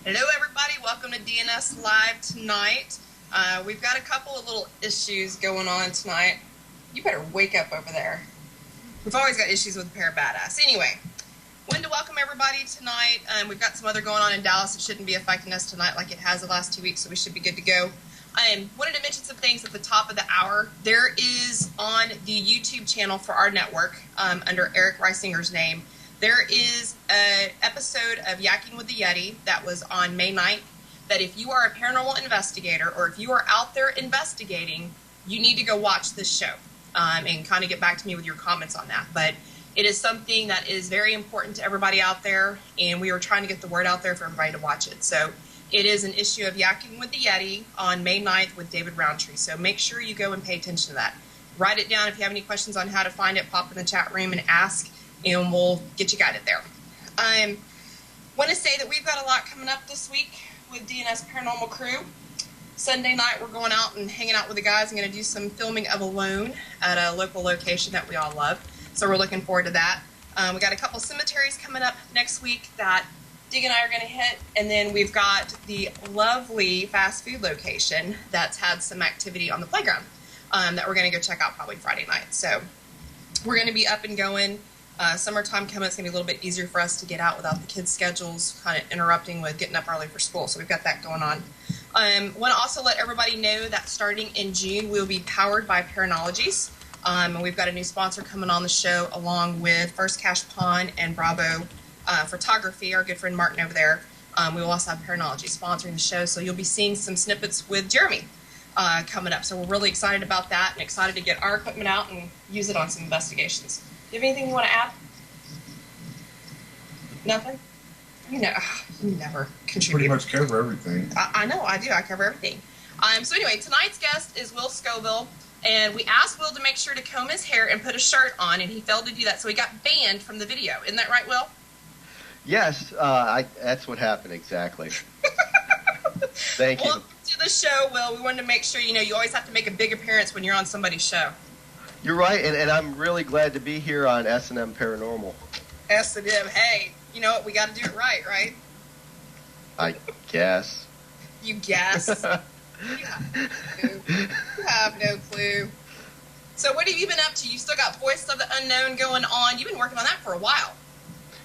Hello, everybody. Welcome to DNS Live tonight. We've got a couple of little issues going on tonight. You better wake up over there. We've always got issues with a pair of badass. Anyway, wanted to welcome everybody tonight. We've got some other going on in Dallas. It shouldn't be affecting us tonight like it has the last 2 weeks, so we should be good to go. Wanted to mention some things at the top of the hour. There is on the YouTube channel for our network, under Eric Reisinger's name, there is an episode of Yakking with the Yeti that was on May 9th that if you are a paranormal investigator or if you are out there investigating, you need to go watch this show and kind of get back to me with your comments on that. But it is something that is very important to everybody out there, and we are trying to get the word out there for everybody to watch it. So it is an issue of Yakking with the Yeti on May 9th with David Roundtree. So make sure you go and pay attention to that. Write it down. If you have any questions on how to find it, pop in the chat room and ask, and we'll get you guided there. I want to say that we've got a lot coming up this week with DNS Paranormal Crew. Sunday night, we're going out and hanging out with the guys. I'm going to do some filming of Alone at a local location that we all love. So we're looking forward to that. We got a couple cemeteries coming up next week that Dig and I are going to hit. And then we've got the lovely fast food location that's had some activity on the playground that we're going to go check out probably Friday night. So we're going to be up and going. Summertime coming, it's going to be a little bit easier for us to get out without the kids' schedules kind of interrupting with getting up early for school. So we've got that going on. Want to also let everybody know that starting in June, we'll be powered by Paranologies. And we've got a new sponsor coming on the show along with First Cash Pawn and Bravo Photography, our good friend Martin over there. We will also have Paranology sponsoring the show. So you'll be seeing some snippets with Jeremy coming up. So we're really excited about that and excited to get our equipment out and use it on some investigations. Do you have anything you want to add? Nothing? You never contribute. Pretty much cover everything. I know, I do. I cover everything. So anyway, tonight's guest is Will Scoville, and we asked Will to make sure to comb his hair and put a shirt on, and he failed to do that, so he got banned from the video. Isn't that right, Will? Yes, that's what happened exactly. Thank you. Welcome to the show, Will. We wanted to make sure, you always have to make a big appearance when you're on somebody's show. You're right, and I'm really glad to be here on S&M Paranormal. S&M, hey, you know what? We got to do it right? I guess. You guess? You have no clue. So what have you been up to? You still got Voice of the Unknown going on. You've been working on that for a while.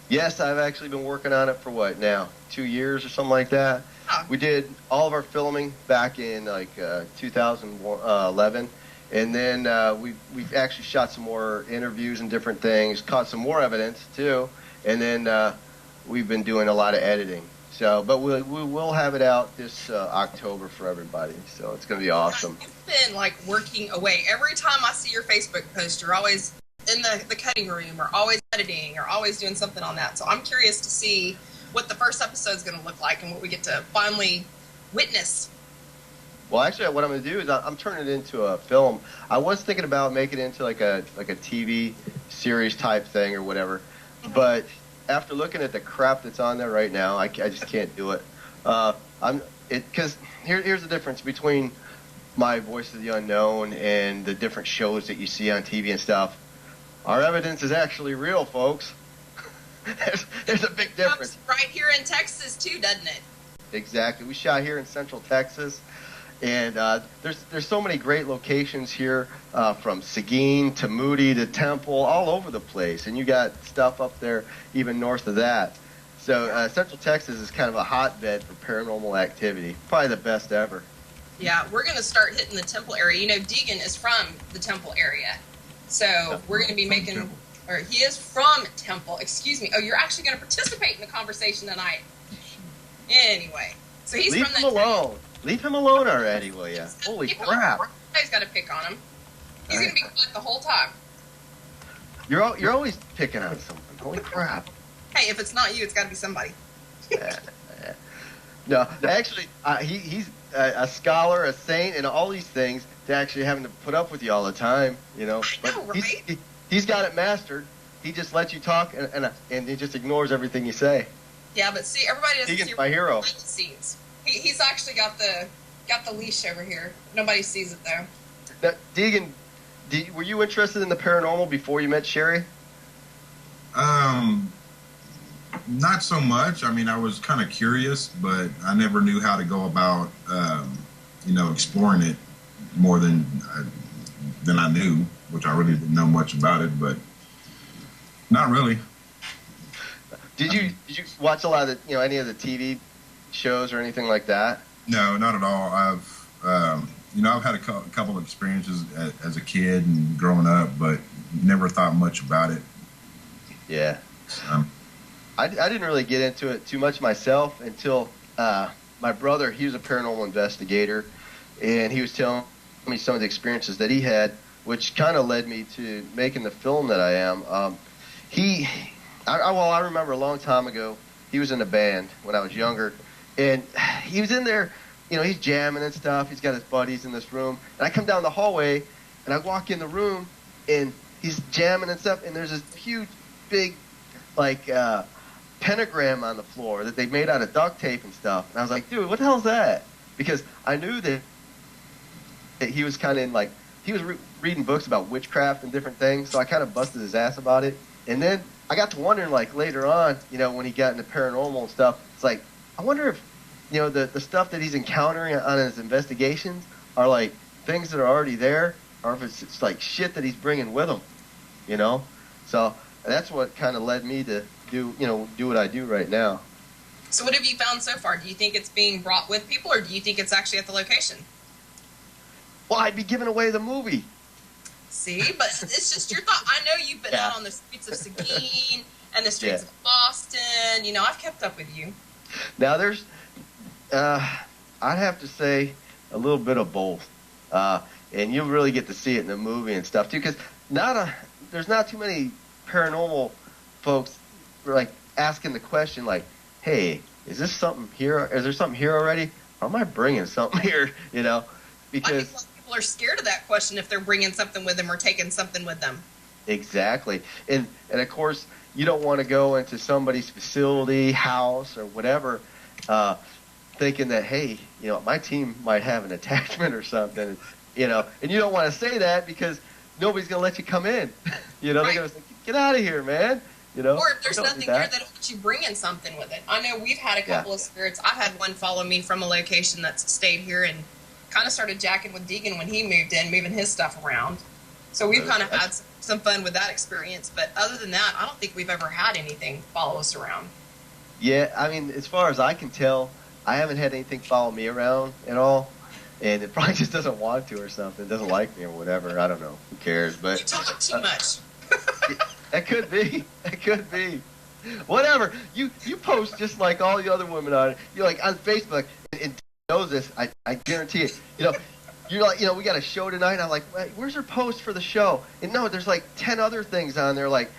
Yes, I've actually been working on it for what now? 2 years or something like that. Oh. We did all of our filming back in 2011. And then we've actually shot some more interviews and different things, caught some more evidence too, and then we've been doing a lot of editing. So, but we will have it out this October for everybody. So it's going to be awesome. You've been working away. Every time I see your Facebook post, you're always in the cutting room, or always editing, or always doing something on that. So I'm curious to see what the first episode is going to look like and what we get to finally witness. Well, actually, what I'm going to do is I'm turning it into a film. I was thinking about making it into like a TV series type thing or whatever, but after looking at the crap that's on there right now, I just can't do it. Because here's the difference between my Voice of the Unknown and the different shows that you see on TV and stuff. Our evidence is actually real, folks. there's a big difference. Right here in Texas too, doesn't it? Exactly. We shot here in Central Texas. And there's so many great locations here, from Seguin to Moody to Temple, all over the place. And you got stuff up there even north of that. So Central Texas is kind of a hotbed for paranormal activity. Probably the best ever. Yeah, we're going to start hitting the Temple area. Deegan is from the Temple area. So we're going to be making, or he is from Temple, excuse me. Oh, you're actually going to participate in the conversation tonight. Anyway, so he's Leave from that. Leave him alone. Leave him alone already, will ya? Holy crap. He's got to pick on him. He's going to be quiet the whole time. You're always picking on something. Holy crap. Hey, if it's not you, it's got to be somebody. No, actually, he's a scholar, a saint, and all these things to actually having to put up with you all the time, I know, But right? He's got it mastered. He just lets you talk, and he just ignores everything you say. Yeah, but see, everybody doesn't Deegan's see my hero. behind the scenes. He's actually got the leash over here. Nobody sees it though. Now, Deegan, were you interested in the paranormal before you met Sherry? Not so much. I mean, I was kind of curious, but I never knew how to go about, exploring it more than I knew, which I really didn't know much about it, but not really. Did you watch a lot of the, any of the TV shows or anything like that? No, not at all. I've had a couple of experiences as a kid and growing up, but never thought much about it. Yeah. I didn't really get into it too much myself until my brother, he was a paranormal investigator, and he was telling me some of the experiences that he had, which kind of led me to making the film that I am. I remember a long time ago, he was in a band when I was younger, and he was in there, he's jamming and stuff. He's got his buddies in this room, and I come down the hallway, and I walk in the room, and he's jamming and stuff, and there's this huge, big, pentagram on the floor that they made out of duct tape and stuff. And I was like, dude, what the hell's that? Because I knew that he was kind of he was reading books about witchcraft and different things, so I kind of busted his ass about it. And then I got to wondering, later on, when he got into paranormal and stuff, it's like, I wonder if, the stuff that he's encountering on his investigations are things that are already there, or if it's shit that he's bringing with him, So that's what kind of led me to do what I do right now. So what have you found so far? Do you think it's being brought with people, or do you think it's actually at the location? Well, I'd be giving away the movie. See, but it's just your thought. I know you've been out on the streets of Seguin and the streets of Boston. I've kept up with you. Now there's, I'd have to say a little bit of both. And you really get to see it in the movie and stuff too, because there's not too many paranormal folks asking the question hey, is this something here? Is there something here already? Or am I bringing something here? Because I think a lot of people are scared of that question if they're bringing something with them or taking something with them. Exactly. And of course, you don't want to go into somebody's facility, house, or whatever, thinking that, hey, my team might have an attachment or something, and you don't want to say that because nobody's going to let you come in. They're going to say, get out of here, man. Or if there's nothing there, they don't let you bring in something with it. I know we've had a couple of spirits. I've had one follow me from a location that's stayed here and kind of started jacking with Deegan when he moved in, moving his stuff around. So we've kind of had some fun with that experience. But other than that, I don't think we've ever had anything follow us around. Yeah, I mean, as far as I can tell, I haven't had anything follow me around at all. And it probably just doesn't want to or something. It doesn't like me or whatever. I don't know. Who cares? But you talk too much. That could be. That could be. Whatever. You post just like all the other women on it. You're on Facebook and knows this. I guarantee it. You're we got a show tonight. And I'm like, where's her post for the show? And no, there's 10 other things on there, like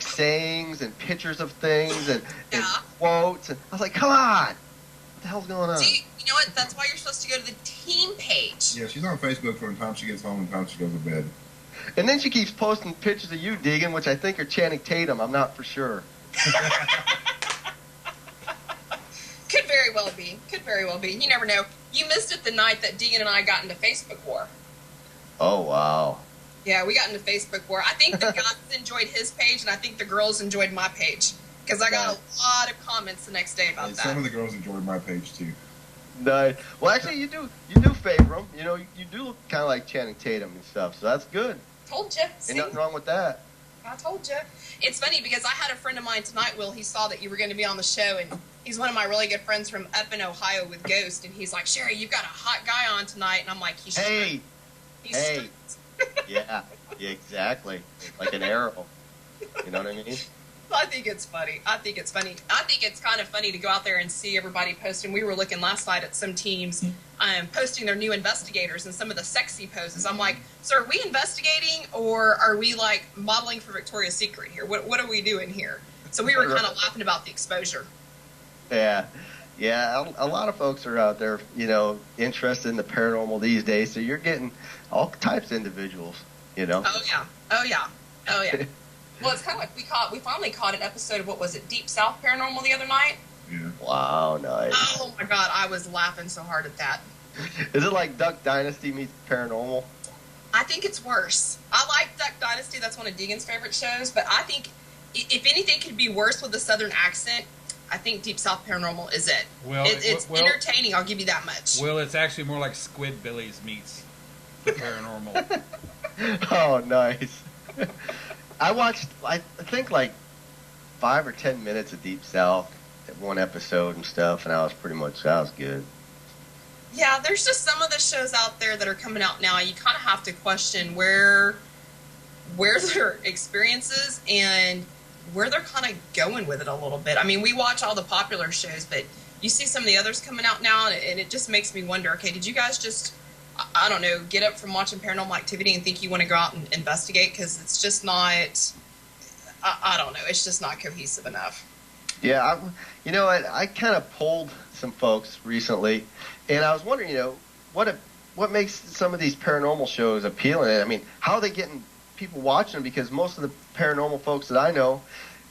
sayings and pictures of things and quotes. And I was like, come on. What the hell's going on? See, you know what? That's why you're supposed to go to the team page. Yeah, she's on Facebook from the time she gets home and the time she goes to bed. And then she keeps posting pictures of you, Deegan, which I think are Channing Tatum. I'm not for sure. Could very well be. Could very well be. You never know. You missed it the night that Deegan and I got into Facebook war. Oh, wow. Yeah, we got into Facebook war. I think the guys enjoyed his page, and I think the girls enjoyed my page. Because I got a lot of comments the next day about that. Some of the girls enjoyed my page, too. Nice. Well, actually, you do favor him. You do look kind of like Channing Tatum and stuff, so that's good. Told you. Ain't nothing wrong with that. I told you. It's funny because I had a friend of mine tonight, Will. He saw that you were going to be on the show, and he's one of my really good friends from up in Ohio with Ghost, and he's like, Sherry, you've got a hot guy on tonight, and I'm like, he's hey, hey. Yeah, exactly. Like an arrow. You know what I mean? I think it's funny. I think it's funny. I think it's kind of funny to go out there and see everybody posting. We were looking last night at some teams posting their new investigators and some of the sexy poses. I'm like, so are we investigating or are we modeling for Victoria's Secret here? What are we doing here? So we were kind of laughing about the exposure. Yeah. Yeah, a lot of folks are out there, interested in the paranormal these days. So you're getting all types of individuals, Oh, yeah. Well, it's kind of like we finally caught an episode of, what was it, Deep South Paranormal the other night? Yeah. Wow, nice. Oh, my God, I was laughing so hard at that. Is it like Duck Dynasty meets Paranormal? I think it's worse. I like Duck Dynasty. That's one of Deegan's favorite shows, but I think if anything could be worse with a Southern accent, I think Deep South Paranormal is it. Well, it's entertaining. I'll give you that much. Well, it's actually more like Squidbillies meets the Paranormal. Oh, nice. I watched, I think, like 5 or 10 minutes of Deep South at one episode and stuff, and I was good. Yeah, there's just some of the shows out there that are coming out now. You kind of have to question where their experiences and where they're kind of going with it a little bit. I mean, we watch all the popular shows, but you see some of the others coming out now, and it just makes me wonder, okay, did you guys just, I don't know, get up from watching Paranormal Activity and think you want to go out and investigate? Because it's just not, I don't know, it's just not cohesive enough. Yeah, you know, I kind of polled some folks recently, and I was wondering, you know, what makes some of these paranormal shows appealing? I mean, how are they getting people watching them? Because most of the paranormal folks that I know,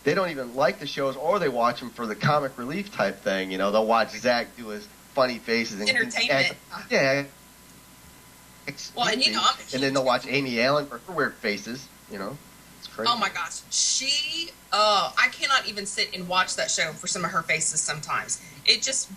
they don't even like the shows, or they watch them for the comic relief type thing. You know, they'll watch Zach do his funny faces and entertainment. Yeah. Well, and you know, and then they'll watch Amy Allen for her weird faces. You know, it's crazy. Oh my gosh, I cannot even sit and watch that show for some of her faces sometimes. It just,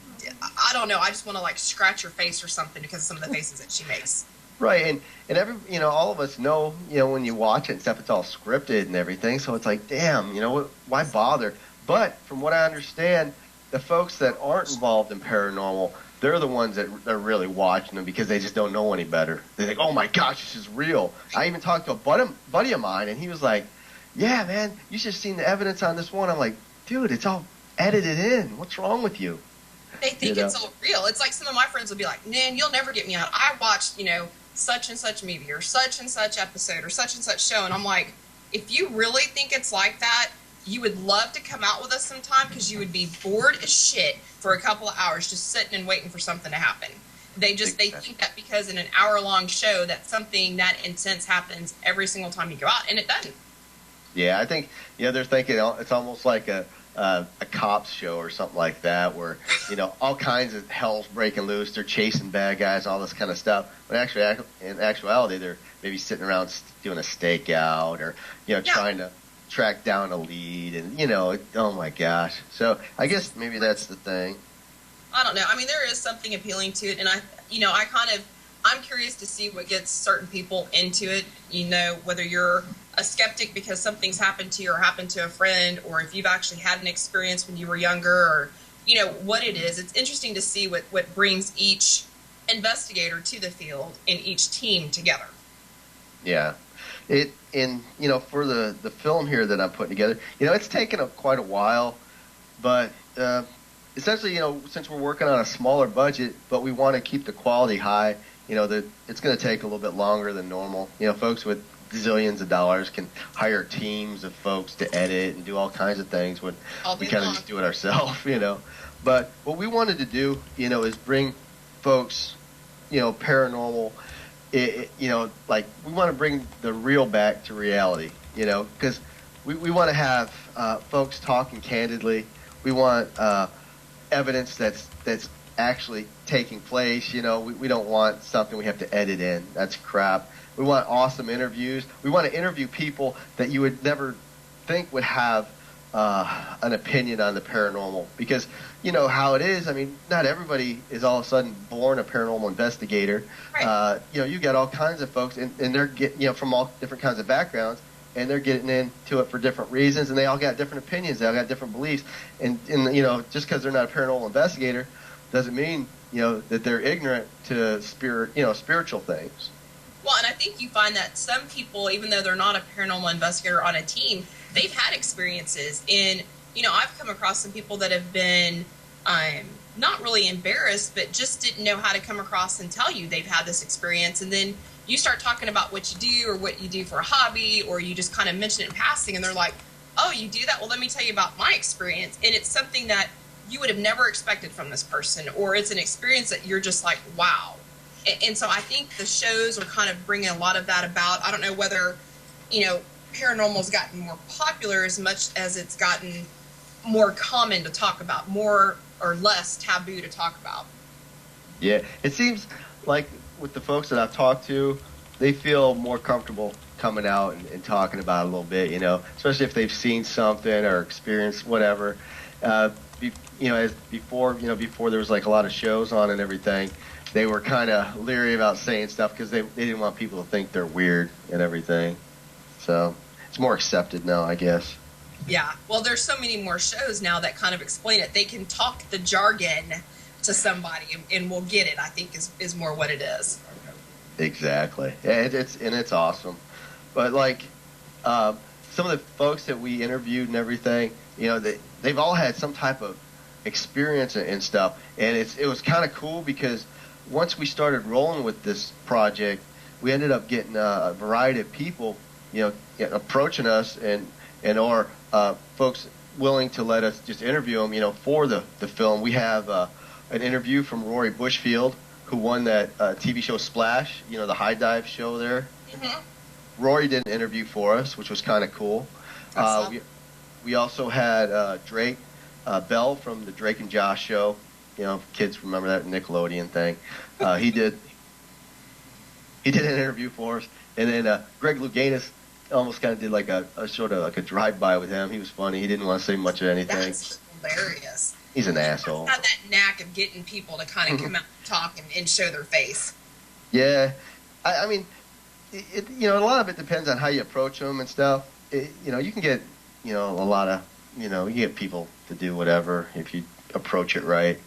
I don't know. I just want to like scratch her face or something because of some of the faces that she makes. Right, and every, you know, all of us know, you know, when you watch it and stuff, it's all scripted and everything. So it's like, damn, you know, why bother? But from what I understand, the folks that aren't involved in paranormal, they're the ones that are really watching them because they just don't know any better. They think, oh my gosh, this is real. I even talked to a buddy of mine, and he was like, yeah, man, you should have seen the evidence on this one. I'm like, dude, it's all edited in. What's wrong with you? They think it's all real. It's like some of my friends will be like, man, you'll never get me out. I watched, you know, such and such movie or such and such episode or such and such show. And I'm like, if you really think it's like that, you would love to come out with us sometime because you would be bored as shit for a couple of hours just sitting and waiting for something to happen. They think that because in an hour-long show that something that intense happens every single time you go out, and it doesn't. Yeah, I think, you know, they're thinking it's almost like a cops show or something like that, where, you know, all kinds of hell's breaking loose. They're chasing bad guys, all this kind of stuff. But actually, in actuality, they're maybe sitting around doing a stakeout or, you know, trying to track down a lead. And, you know, oh my gosh. So I guess maybe that's the thing. I don't know. I mean, there is something appealing to it, and I'm curious to see what gets certain people into it. You know, whether you're a skeptic because something's happened to you or happened to a friend, or if you've actually had an experience when you were younger, or, you know, what it is. It's interesting to see what brings each investigator to the field and each team together. Yeah. You know, for the film here that I'm putting together, you know, it's taken quite a while, but essentially, you know, since we're working on a smaller budget, but we want to keep the quality high, you know, it's going to take a little bit longer than normal. You know, folks with zillions of dollars can hire teams of folks to edit and do all kinds of things when we kind of just do it ourselves, you know. But what we wanted to do, you know, is bring folks, you know, paranormal, you know, like we want to bring the real back to reality, you know, because we want to have folks talking candidly. We want evidence that's actually taking place. You know, we don't want something we have to edit in. That's crap. We want awesome interviews. We want to interview people that you would never think would have an opinion on the paranormal, because you know how it is. I mean, not everybody is all of a sudden born a paranormal investigator. Right. You know, you got all kinds of folks, and they're getting, you know, from all different kinds of backgrounds, and they're getting into it for different reasons, and they all got different opinions. They all got different beliefs, and you know, just because they're not a paranormal investigator doesn't mean, you know, that they're ignorant to spiritual things. Well, and I think you find that some people, even though they're not a paranormal investigator on a team, they've had experiences. And, you know, I've come across some people that have been not really embarrassed, but just didn't know how to come across and tell you they've had this experience. And then you start talking about what you do or what you do for a hobby, or you just kind of mention it in passing, and they're like, oh, you do that? Well, let me tell you about my experience. And it's something that you would have never expected from this person, or it's an experience that you're just like, wow. And so I think the shows are kind of bringing a lot of that about. I don't know whether, you know, paranormal's gotten more popular as much as it's gotten more common to talk about, more or less taboo to talk about. Yeah, it seems like with the folks that I've talked to, they feel more comfortable coming out and talking about it a little bit, especially if they've seen something or experienced whatever. As before there was like a lot of shows on and everything, they were kind of leery about saying stuff because they didn't want people to think they're weird and everything. So it's more accepted now, I guess. Yeah. Well, there's so many more shows now that kind of explain it. They can talk the jargon to somebody and we'll get it, I think is more what it is. Exactly. Yeah, it's awesome. But like some of the folks that we interviewed and everything, they've all had some type of experience and stuff. And it was kind of cool because once we started rolling with this project, we ended up getting a variety of people, approaching us or folks willing to let us just interview them, for the film. We have an interview from Rory Bushfield, who won that TV show Splash, the high dive show there. Mm-hmm. Rory did an interview for us, which was kind of cool. We also had Drake Bell from the Drake and Josh show. Kids remember that Nickelodeon thing. He did an interview for us, and then Greg Louganis almost kind of did like a sort of like a drive-by with him. He was funny. He didn't want to say much of anything. That's hilarious. He's an asshole. Had that knack of getting people to kind of come out and talk and show their face. Yeah, I mean, a lot of it depends on how you approach them and stuff. You can get, a lot of, you get people to do whatever if you approach it right.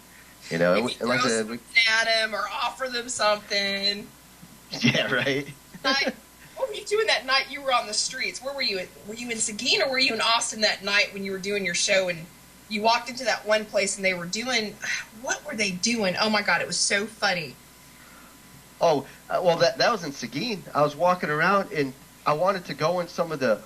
If you throw something at them or offer them something. Yeah, right. What were you doing that night you were on the streets? Where were you? Were you in Seguin or were you in Austin that night when you were doing your show and you walked into that one place and they were doing, what were they doing? Oh my God, it was so funny. Oh, well, that was in Seguin. I was walking around and I wanted to go in some of the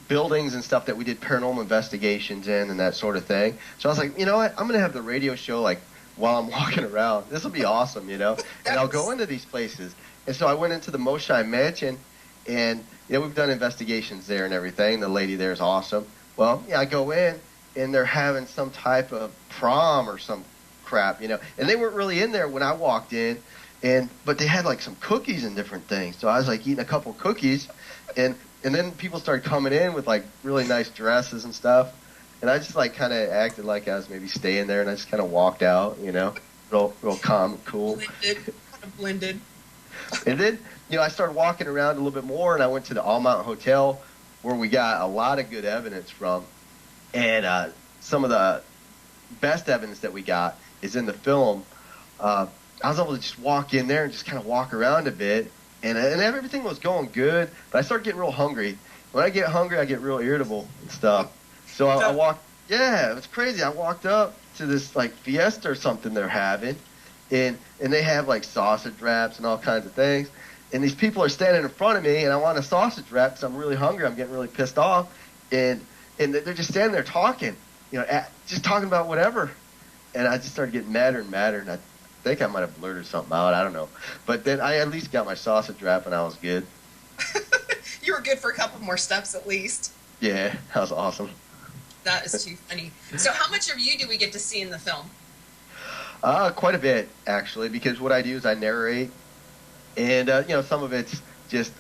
buildings and stuff that we did paranormal investigations in and that sort of thing. So I was like, you know what? I'm going to have the radio show like while I'm walking around. This will be awesome, And I'll go into these places. And so I went into the Moshine Mansion and, we've done investigations there and everything. The lady there is awesome. Well, I go in, and they're having some type of prom or some crap, And they weren't really in there when I walked in, but they had, like, some cookies and different things. So I was, like, eating a couple cookies, and then people started coming in with, like, really nice dresses and stuff. And I just, like, kind of acted like I was maybe staying there, and I just kind of walked out, real calm and cool. Kind of blended. And then, I started walking around a little bit more, and I went to the All Mountain Hotel, where we got a lot of good evidence from. And some of the best evidence that we got is in the film. I was able to just walk in there and just kind of walk around a bit. And everything was going good, but I started getting real hungry. When I get hungry, I get real irritable and stuff. So I walked, it was crazy. I walked up to this, like, fiesta or something they're having. And they have, like, sausage wraps and all kinds of things. And these people are standing in front of me, and I want a sausage wrap because I'm really hungry. I'm getting really pissed off. And they're just standing there talking, just talking about whatever. And I just started getting madder and madder, and I think I might have blurted something out. I don't know. But then I at least got my sausage wrap, and I was good. You were good for a couple more steps at least. Yeah, that was awesome. That is too funny. So how much of you do we get to see in the film? Quite a bit, actually, because what I do is I narrate. And, some of it's just,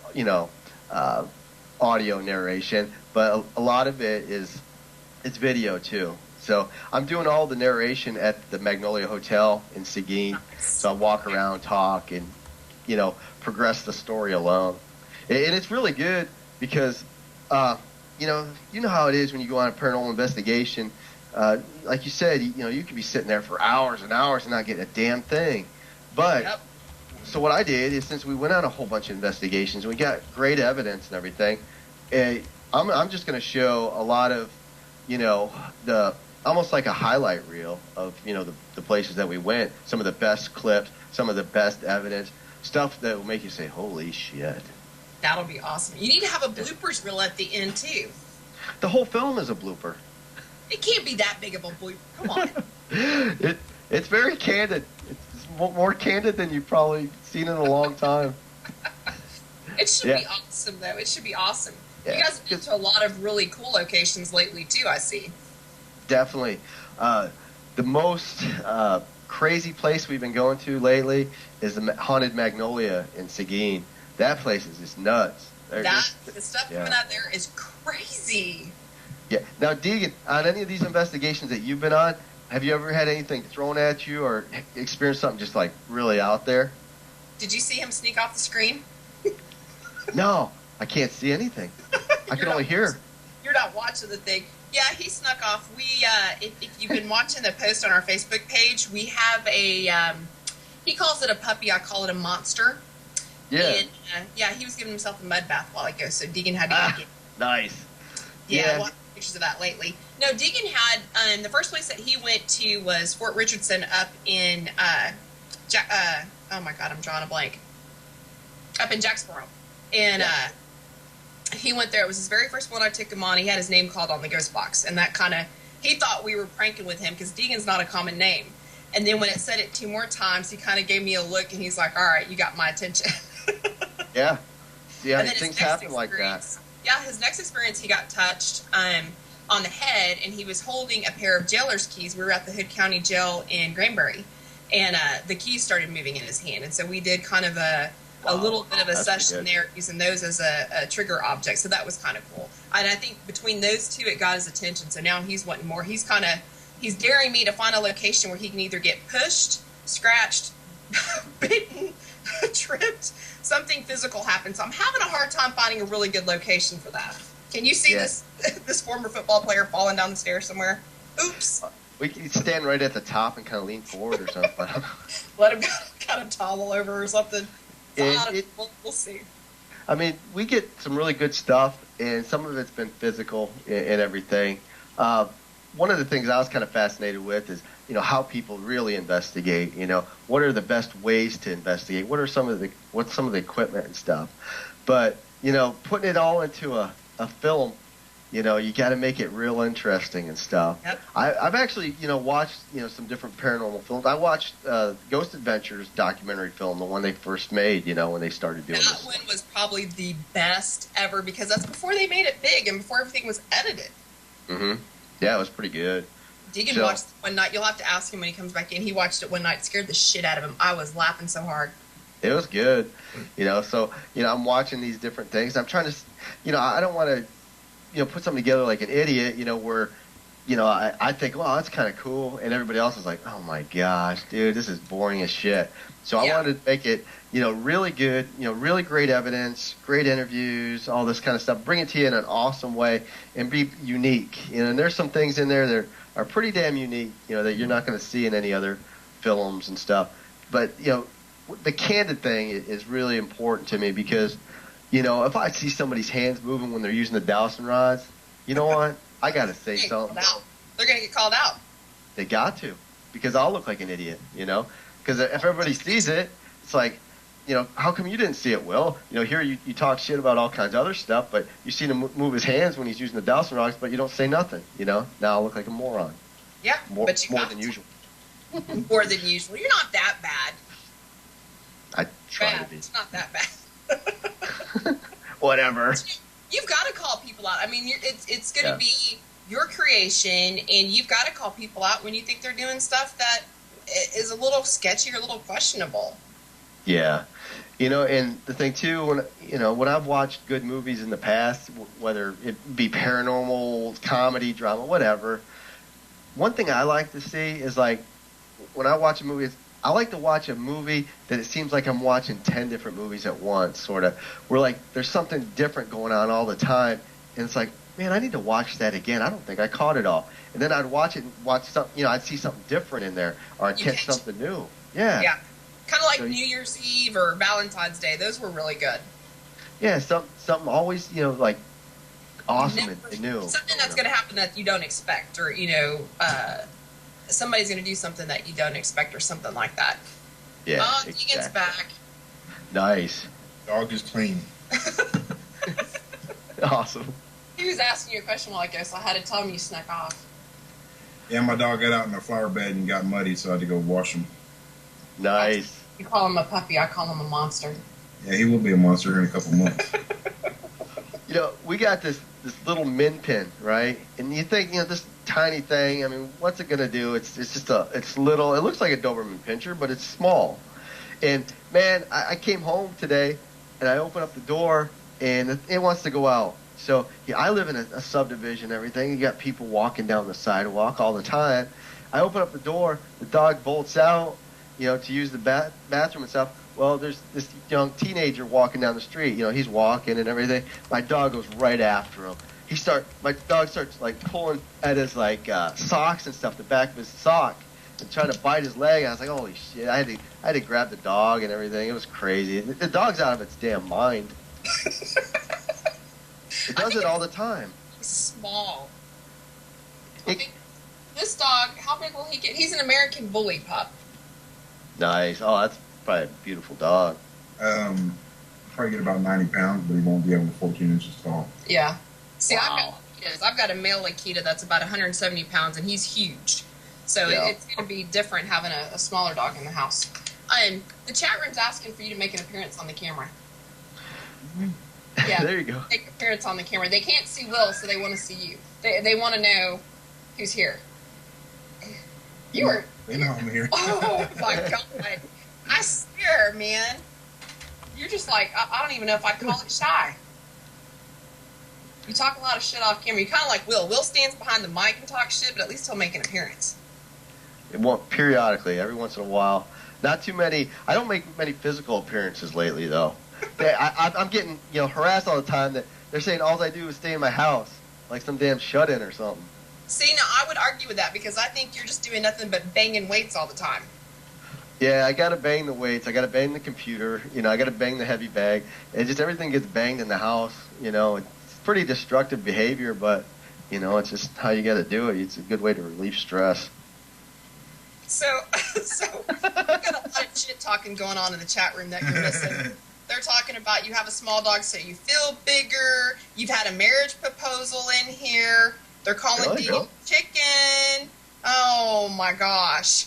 audio narration, but a lot of it it's video, too. So I'm doing all the narration at the Magnolia Hotel in Seguin. So I walk around, talk, and, progress the story alone. And it's really good because, you know how it is when you go on a paranormal investigation. Like you said, you could be sitting there for hours and hours and not get a damn thing. But... Yep. So what I did is, since we went on a whole bunch of investigations, and we got great evidence and everything, I'm just going to show a lot of, the almost like a highlight reel of, the places that we went, some of the best clips, some of the best evidence, stuff that will make you say, holy shit. That'll be awesome. You need to have a bloopers reel at the end, too. The whole film is a blooper. It can't be that big of a blooper. Come on. It's very candid. It's more candid than you've probably seen in a long time. It should be awesome, though. It should be awesome. Yeah. You guys have been to a lot of really cool locations lately, too, I see. Definitely. The most crazy place we've been going to lately is the Haunted Magnolia in Seguin. That place is just nuts. The stuff coming out there is crazy. Yeah. Now, Deegan, on any of these investigations that you've been on, have you ever had anything thrown at you or experienced something just like really out there? Did you see him sneak off the screen? No, I can't see anything. I can only hear. You're not watching the thing. Yeah, he snuck off. We, if you've been watching the post on our Facebook page, we have a, he calls it a puppy, I call it a monster. Yeah. And, yeah, he was giving himself a mud bath while ago, so Deegan had to get nice. Yeah, lots of pictures of that lately. No, Deegan had, the first place that he went to was Fort Richardson up in, oh my God, I'm drawing a blank. Up in Jacksboro. And, he went there. It was his very first one I took him on. He had his name called on the ghost box. And that kind of, he thought we were pranking with him because Deegan's not a common name. And then when it said it 2 more times, he kind of gave me a look and he's like, all right, you got my attention. Yeah. Yeah, and then things happen like that. Yeah, his next experience, he got touched on the head and he was holding a pair of jailer's keys. We were at the Hood County Jail in Granbury. And the keys started moving in his hand. And so we did kind of a little bit of a session there using those as a trigger object. So that was kind of cool. And I think between those two, it got his attention. So now he's wanting more. He's daring me to find a location where he can either get pushed, scratched, bitten, tripped, something physical happens. So I'm having a hard time finding a really good location for that. Can you see this former football player falling down the stairs somewhere? Oops. We can stand right at the top and kind of lean forward or something. Let him kind of tobble over or something. We'll see. I mean, we get some really good stuff, and some of it's been physical and everything. One of the things I was kind of fascinated with is, how people really investigate. What are the best ways to investigate? What's some of the equipment and stuff? But putting it all into a film, you got to make it real interesting and stuff. Yep. I've actually, watched, some different paranormal films. I watched Ghost Adventures documentary film, the one they first made, when they started doing this. That one was probably the best ever because that's before they made it big and before everything was edited. Mm-hmm. Yeah, it was pretty good. Deegan watched it one night. You'll have to ask him when he comes back in. He watched it one night. It scared the shit out of him. I was laughing so hard. It was good. So, I'm watching these different things. I'm trying to, I don't want to, put something together like an idiot, where, I think, well, that's kind of cool. And everybody else is like, oh my gosh, dude, this is boring as shit. So I wanted to make it, really good, really great evidence, great interviews, all this kind of stuff. Bring it to you in an awesome way and be unique. And there's some things in there that are pretty damn unique, that you're not going to see in any other films and stuff. But, the candid thing is really important to me because, if I see somebody's hands moving when they're using the dowsing rods, you know what? I got to say something. They're going to get called out. They got to, because I'll look like an idiot, Because if everybody sees it, it's like, how come you didn't see it, Will? Here you talk shit about all kinds of other stuff, but you see him move his hands when he's using the dowsing rods, but you don't say nothing, Now I look like a moron. Yeah, more than usual. More than usual. You're not that bad. I try to be. It's not that bad. Whatever. You've got to call people out. I mean, it's going to be your creation, and you've got to call people out when you think they're doing stuff that is a little sketchy or a little questionable. Yeah. And the thing, too, when I've watched good movies in the past, whether it be paranormal, comedy, drama, whatever, one thing I like to see is, like, when I watch a movie, I like to watch a movie that it seems like I'm watching 10 different movies at once, sort of, where, like, there's something different going on all the time, and it's like, man, I need to watch that again. I don't think I caught it all. And then I'd watch it and watch something, I'd see something different in there, or I'd catch something new. Yeah. Yeah. Kind of like New Year's Eve or Valentine's Day. Those were really good. Yeah, something always, like, awesome and new. Something that's going to happen that you don't expect, or, somebody's going to do something that you don't expect or something like that. Yeah, Deegan's back. Nice. Dog is clean. Awesome. He was asking you a question while ago, so I had to tell him you snuck off. Yeah, my dog got out in the flower bed and got muddy, so I had to go wash him. Nice. You call him a puppy, I call him a monster. Yeah, he will be a monster in a couple months. We got this this little min pin, right? And you think, this tiny thing. I mean, what's it gonna do? It's just it's little. It looks like a Doberman Pinscher, but it's small. And man, I came home today, and I opened up the door, and it wants to go out. So yeah, I live in a subdivision and everything. You got people walking down the sidewalk all the time. I open up the door, the dog bolts out, to use the bathroom and stuff. Well, there's this young teenager walking down the street. He's walking and everything. My dog goes right after him. My dog starts like pulling at his socks and stuff, the back of his sock, and trying to bite his leg. And I was like, holy shit! I had to grab the dog and everything. It was crazy. The dog's out of its damn mind. It does it all the time. He's small. This dog, how big will he get? He's an American Bully pup. Nice. Oh, that's probably a beautiful dog. Probably get about 90 pounds, but he won't be able to 14 inches tall. Yeah. See, Wow. I've got a male Akita that's about 170 pounds, and he's huge. So Yeah. it's going to be different having a smaller dog in the house. The chat room's asking for you to make an appearance on the camera. Yeah. There you go. Make an appearance on the camera. They can't see Will, so they want to see you. They want to know who's here. You are. They know I'm here. Oh my god! I swear, man. You're just like I don't even know if I'd call it shy. You talk a lot of shit off camera. You kind of like Will. Will stands behind the mic and talks shit, but at least he'll make an appearance. It won't periodically, every once in a while. Not too many. I don't make many physical appearances lately, though. I'm getting harassed all the time that they're saying all I do is stay in my house, like some damn shut-in or something. See, now I would argue with that because I think you're just doing nothing but banging weights all the time. Yeah, I gotta bang the weights. I gotta bang the computer. I gotta bang the heavy bag. And just everything gets banged in the house. It's pretty destructive behavior, but it's just how you gotta do it. It's a good way to relieve stress. So we've got a lot of shit talking going on in the chat room that you're missing. They're talking about you have a small dog, so you feel bigger. You've had a marriage proposal in here. They're calling Really? Dean chicken. Oh my gosh.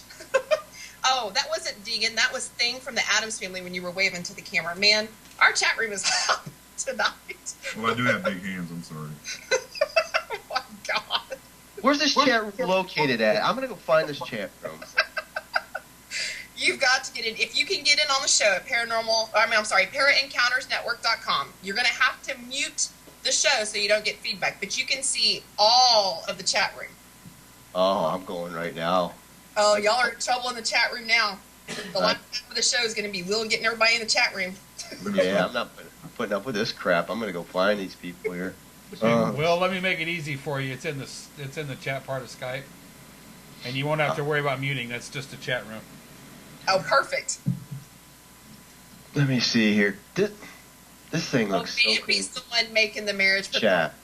Oh, that wasn't Deegan. That was Thing from the Addams Family when you were waving to the camera. Man, our chat room is hot tonight. Well, I do have big hands. I'm sorry. Oh my god. Where's this chat room located at? I'm gonna go find this chat room. You've got to get in. If you can get in on the show at paraencountersnetwork.com, you're going to have to mute the show so you don't get feedback. But you can see all of the chat room. Oh, I'm going right now. Oh, y'all are in trouble in the chat room now. The last half of the show is going to be Will getting everybody in the chat room. Yeah, I'm not putting up with this crap. I'm gonna go find these people here. Will, let me make it easy for you. It's in the chat part of Skype, and you won't have to worry about muting. That's just a chat room. Oh, perfect. Let me see here. This thing Oh, looks so cool. he's the one making the marriage proposal. Chat.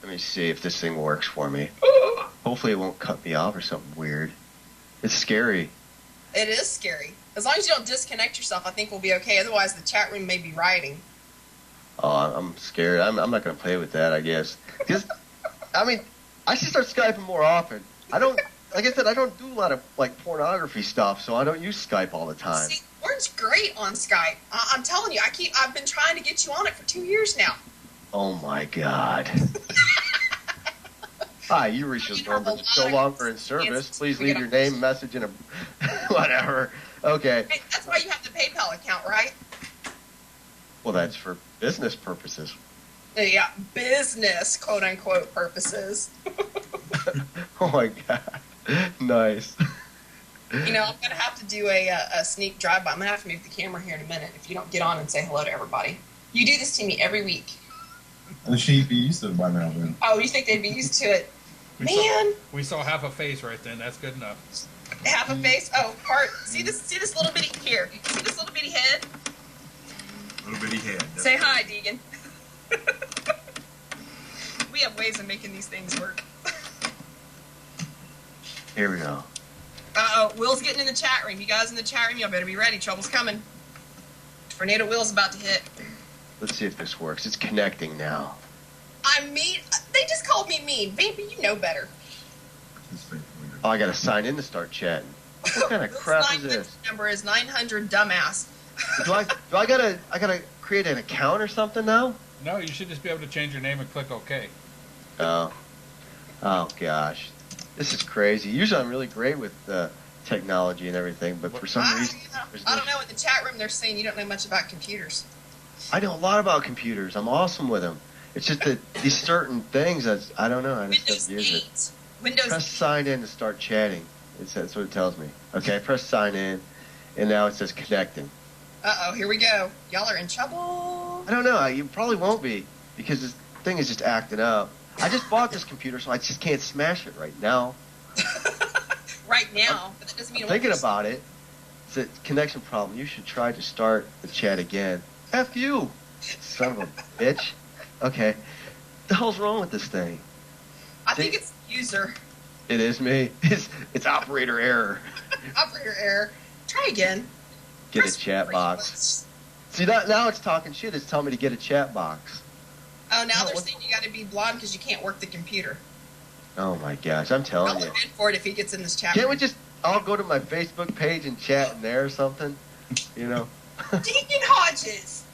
Let me see if this thing works for me. Hopefully it won't cut me off or something weird. It's scary. It is scary. As long as you don't disconnect yourself, I think we'll be okay. Otherwise, the chat room may be rioting. Oh, I'm scared. I'm not going to play with that, I guess. Because, I should start Skyping more often. Like I said, I don't do a lot of pornography stuff, so I don't use Skype all the time. See, Warren's great on Skype. I'm telling you, I've been trying to get you on it for 2 years now. Oh my God. Hi, you reached your number. It's no longer in service. Please leave your name, message, and a whatever. Okay. Hey, that's why you have the PayPal account, right? Well, that's for business purposes. Yeah, business, quote unquote, purposes. Oh my God. Nice. I'm going to have to do a sneak drive-by. I'm going to have to move the camera here in a minute if you don't get on and say hello to everybody. You do this to me every week. They should be used to it by now, then. Oh, you think they'd be used to it? Man. We saw half a face right then. That's good enough. Half a face? Oh, see this little bitty, here. See this little bitty head? Little bitty head. Say hi, Deegan. We have ways of making these things work. Here we go. Uh-oh, Will's getting in the chat room. You guys in the chat room, y'all better be ready. Trouble's coming. Tornado Will's about to hit. Let's see if this works. It's connecting now. I'm mean. They just called me mean. Baby, you know better. Oh, I gotta sign in to start chatting. What kind of crap is this? Number is 900 dumbass. Do I gotta create an account or something now? No, you should just be able to change your name and click OK. Oh. Oh, gosh. This is crazy. Usually I'm really great with technology and everything, but for some reason... I don't know. In the chat room, they're saying you don't know much about computers. I know a lot about computers. I'm awesome with them. It's just that these certain things, I don't know. I just Windows use 8. it. Windows Press sign in to start chatting. That's what it tells me. Okay, I press sign in, and now it says connecting. Uh-oh, here we go. Y'all are in trouble. I don't know. You probably won't be, because this thing is just acting up. I just bought this computer, so I just can't smash it right now. Right now, but that doesn't mean... I'm thinking about it. It's a connection problem. You should try to start the chat again. F you, son of a bitch. Okay. What the hell's wrong with this thing? I think it's user. It is me. It's operator error. Operator error. Try again. Get Press a chat box. request. See, now it's talking shit. It's telling me to get a chat box. Oh, now they're what- saying you got to be blonde because you can't work the computer. Oh my gosh, I'm I'll telling you. look in for it if he gets in this chat Can't we room. just all go to my Facebook page and chat in there or something? You know? Deacon Hodges!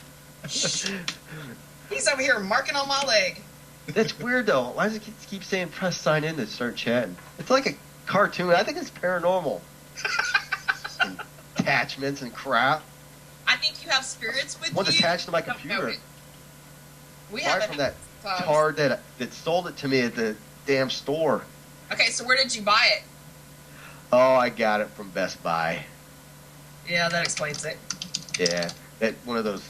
He's over here marking on my leg. That's weird though. Why does it keep saying press sign in to start chatting? It's like a cartoon. I think it's paranormal. And attachments and crap. I think you have spirits with What's you. attached to my You don't know computer? it. We Right have from that times. card that sold it to me at the damn store. Okay, so where did you buy it? Oh, I got it from Best Buy. Yeah, that explains it. Yeah, that one of those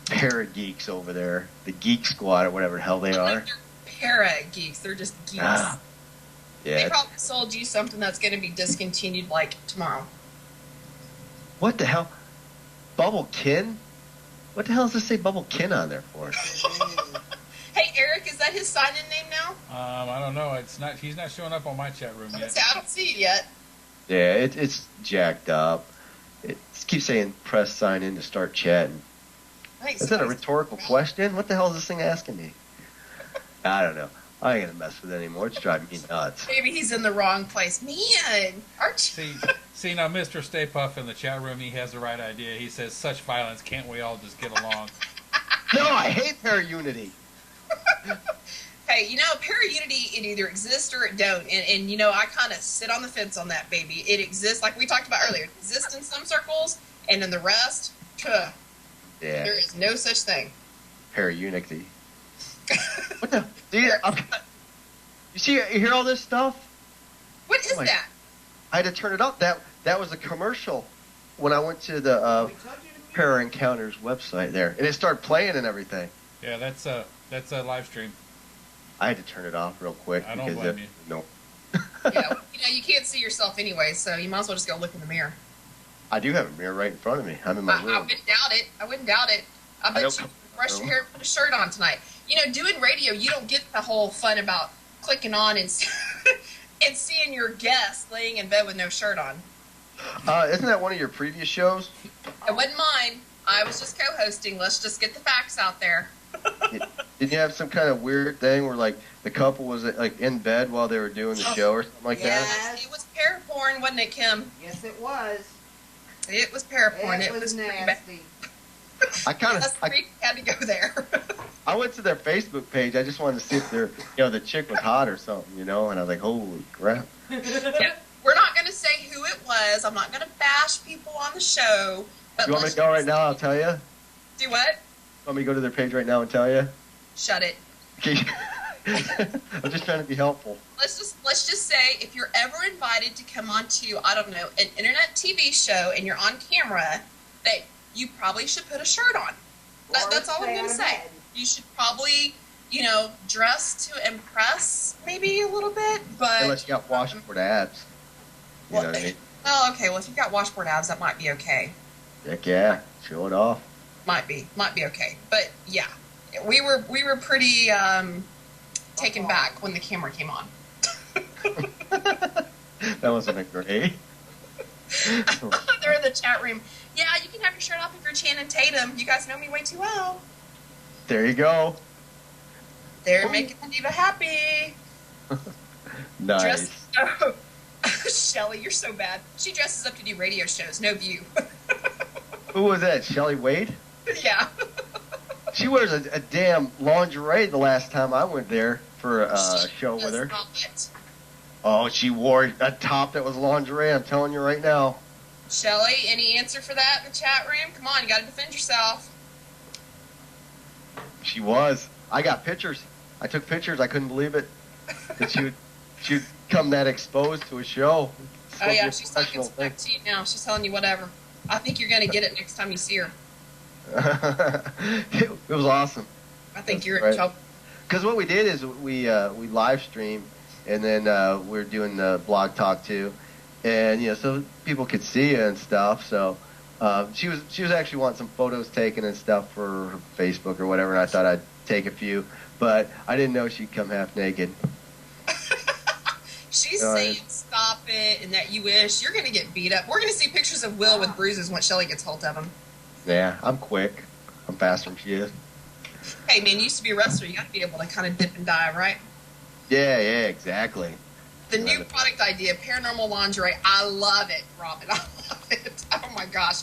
para geeks over there, the Geek Squad or whatever the hell they are. Like they're para geeks. They're just geeks. Ah, They yeah. probably sold you something that's going to be discontinued like tomorrow. What the hell? Bubble Kin? What the hell does this say Bubble Kin on there for? Hey, Eric, is that his sign-in name now? I don't know. It's not. He's not showing up on my chat room yet. I don't see it yet. Yeah, it's jacked up. It keeps saying press sign in to start chatting. I think Is that a somebody's- rhetorical question? What the hell is this thing asking me? I don't know. I ain't gonna mess with it anymore. It's driving me nuts. Maybe he's in the wrong place. Man, Archie. See now, Mr. Stay Puff in the chat room, he has the right idea. He says, "Such violence, can't we all just get along?" No, I hate para-unity. Hey, you know, para-unity, it either exists or it don't. And you know, I kind of sit on the fence on that, baby. It exists, like we talked about earlier. It exists in some circles, and in the rest, Yeah, there is no such thing. para-unity. What the? See, you see, you hear all this stuff? What is Oh my- that? I had to turn it up. That was a commercial when I went to the Para Encounters website there, and it started playing and everything. Yeah, that's a live stream. I had to turn it off real quick. I don't because blame you. No, Yeah, you know, you can't see yourself anyway, so you might as well just go look in the mirror. I do have a mirror right in front of me. I'm in my I room. wouldn't doubt it. I wouldn't doubt it. I bet don't- you brush your hair and put a shirt on tonight. You know, doing radio, you don't get the whole fun about clicking on and and seeing your guest laying in bed with no shirt on. Isn't that one of your previous shows? It wasn't mine. I was just co-hosting. Let's just get the facts out there. Did you have some kind of weird thing where like the couple was like in bed while they were doing the show or something like that? Yes. It was para porn, wasn't it, Kim? Yes, it was. It was para porn. It was pretty bad. nasty. I kind Us of three had to go there. I went to their Facebook page. I just wanted to see if they're the chick was hot or something, and I was like, holy crap. Yeah. We're not going to say who it was. I'm not going to bash people on the show. But You want me let's to go right just- now? I'll tell you. Do what? Want me to go to their page right now and tell you? Shut it. Okay. I'm just trying to be helpful. Let's just say if you're ever invited to come on to, I don't know, an internet TV show and you're on camera, that you probably should put a shirt on. That's all I'm stay going out to of say. bed. You should probably, dress to impress maybe a little bit, but... Unless you got washboard abs. You know what I mean? Oh, okay. Well, if you've got washboard abs, that might be okay. Heck yeah. Show it off. Might be okay. But yeah, we were pretty taken back when the camera came on. That wasn't a great. They're in the chat room. Yeah, you can have your shirt off if you're Channing Tatum. You guys know me way too well. There you go. They're making the diva happy. Nice. Oh, Shelly, you're so bad. She dresses up to do radio shows. No view. Who was that? Shelley Wade? Yeah. She wears a damn lingerie the last time I went there for a show with her. Not. Oh, she wore a top that was lingerie. I'm telling you right now. Shelly, any answer for that in the chat room? Come on, you got to defend yourself. She was. I got pictures. I took pictures. I couldn't believe it. That she'd come that exposed to a show. Oh yeah, she's talking smack to you now. She's telling you whatever. I think you're going to get it next time you see her. It was awesome. I think you're in trouble. Because what we did is we live streamed, and then we're doing the blog talk too, and so people could see you and stuff. So she was actually wanting some photos taken and stuff for her Facebook or whatever, and I thought I'd take a few, but I didn't know she'd come half naked. She's saying stop it and that you wish. You're going to get beat up. We're going to see pictures of Will with bruises once Shelly gets hold of him. Yeah, I'm quick. I'm faster than she is. Hey, man, you used to be a wrestler. You got to be able to kind of dip and dive, right? Yeah, exactly. The new product idea, paranormal lingerie. I love it, Robin. I love it. Oh, my gosh.